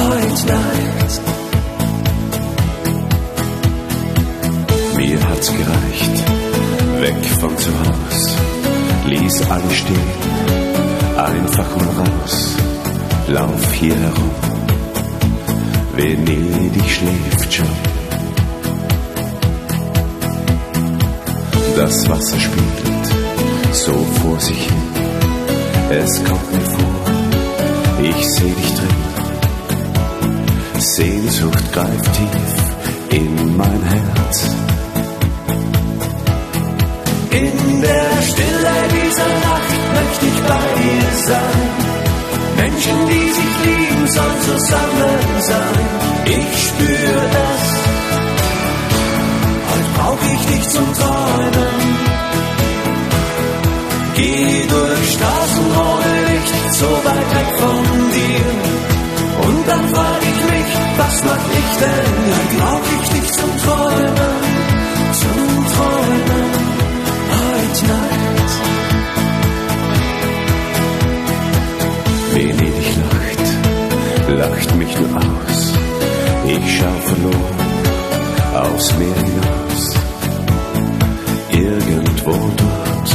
heute Nacht. Mir hat's gereicht, weg von zu Haus, ließ alles stehen, einfach mal raus, lauf hier herum, Venedig schläft schon. Das Wasser spielt so vor sich hin, es kommt mir vor, ich seh dich drin. Sehnsucht greift tief in mein Herz. In der Stille dieser Nacht möchte ich bei dir sein. Menschen, die sich lieben, sollen zusammen sein. Ich spür es, heute brauch ich dich zum Träumen. Geh durch Straßen ohne Licht, so weit weg von dir. Und dann frag ich mich, was mach ich denn? Dann brauch ich dich zum Träumen, zum Träumen. Heute Nacht. Venedig lacht mich nur aus. Ich schau verloren aufs Meer hinaus. Irgendwo dort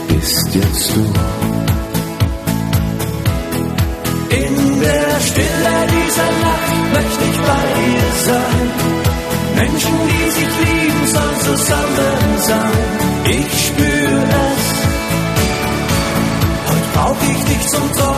bist jetzt du. In der Stille dieser Nacht möchte ich bei dir sein. Menschen, die sich lieben, sollen zusammen sein. Ich spür es, heute brauch ich dich zum Träumen.